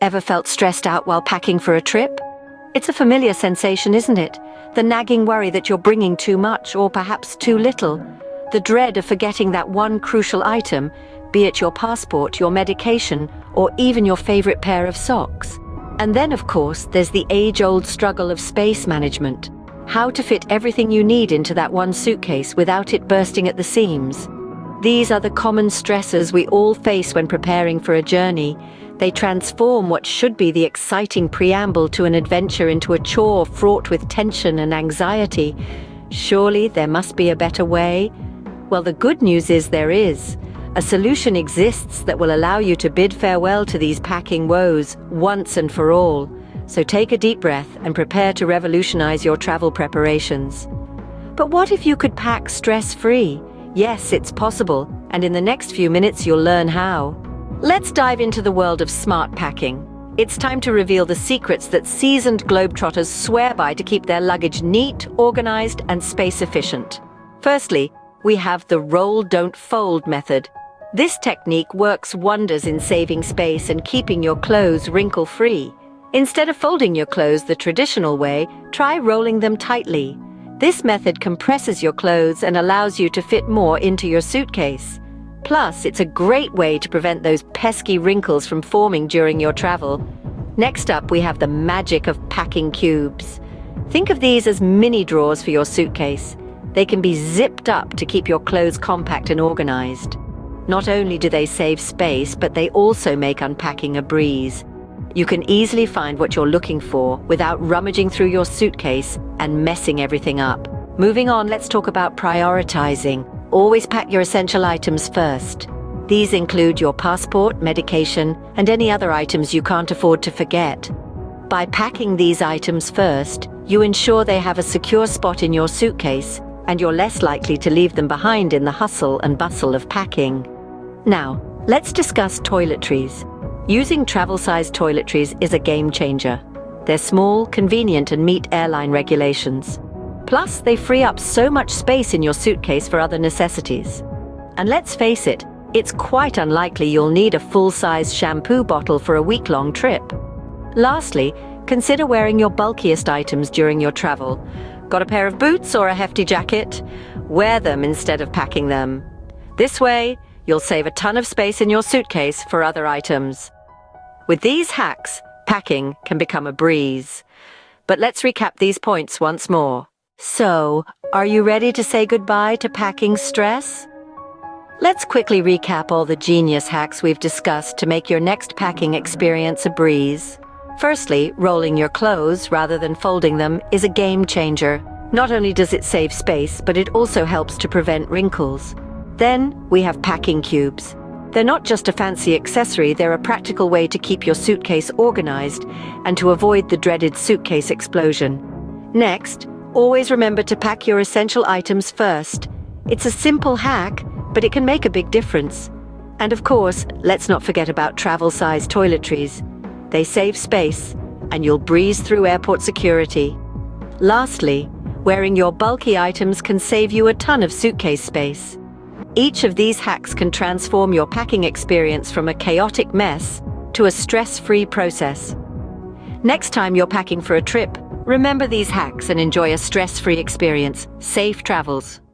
Ever felt stressed out while packing for a trip? It's a familiar sensation, isn't it? The nagging worry that you're bringing too much or perhaps too little. The dread of forgetting that one crucial item, be it your passport, your medication, or even your favorite pair of socks. And then, of course, there's the age-old struggle of space management. How to fit everything you need into that one suitcase without it bursting at the seams. These are the common stressors we all face when preparing for a journey. They transform what should be the exciting preamble to an adventure into a chore fraught with tension and anxiety. Surely there must be a better way? Well, the good news is there is. A solution exists that will allow you to bid farewell to these packing woes once and for all. So take a deep breath and prepare to revolutionize your travel preparations. But what if you could pack stress-free? Yes, it's possible, and in the next few minutes you'll learn how. Let's dive into the world of smart packing. It's time to reveal the secrets that seasoned globetrotters swear by to keep their luggage neat, organized, and space-efficient. Firstly, we have the roll-don't-fold method. This technique works wonders in saving space and keeping your clothes wrinkle-free. Instead of folding your clothes the traditional way, try rolling them tightly. This method compresses your clothes and allows you to fit more into your suitcase. Plus, it's a great way to prevent those pesky wrinkles from forming during your travel. Next up, we have the magic of packing cubes. Think of these as mini drawers for your suitcase. They can be zipped up to keep your clothes compact and organized. Not only do they save space, but they also make unpacking a breeze. You can easily find what you're looking for without rummaging through your suitcase and messing everything up. Moving on, let's talk about prioritizing. Always pack your essential items first. These include your passport, medication, and any other items you can't afford to forget. By packing these items first, you ensure they have a secure spot in your suitcase, and you're less likely to leave them behind in the hustle and bustle of packing. Now, let's discuss toiletries. Using travel-sized toiletries is a game changer. They're small, convenient, and meet airline regulations. Plus, they free up so much space in your suitcase for other necessities. And let's face it, it's quite unlikely you'll need a full-size shampoo bottle for a week-long trip. Lastly, consider wearing your bulkiest items during your travel. Got a pair of boots or a hefty jacket? Wear them instead of packing them. This way, you'll save a ton of space in your suitcase for other items. With these hacks, packing can become a breeze. But let's recap these points once more. So, are you ready to say goodbye to packing stress? Let's quickly recap all the genius hacks we've discussed to make your next packing experience a breeze. Firstly, rolling your clothes rather than folding them is a game changer. Not only does it save space, but it also helps to prevent wrinkles. Then, we have packing cubes. They're not just a fancy accessory, they're a practical way to keep your suitcase organized and to avoid the dreaded suitcase explosion. Next, always remember to pack your essential items first. It's a simple hack, but it can make a big difference. And of course, let's not forget about travel-sized toiletries. They save space, and you'll breeze through airport security. Lastly, wearing your bulky items can save you a ton of suitcase space. Each of these hacks can transform your packing experience from a chaotic mess to a stress-free process. Next time you're packing for a trip, remember these hacks and enjoy a stress-free experience. Safe travels.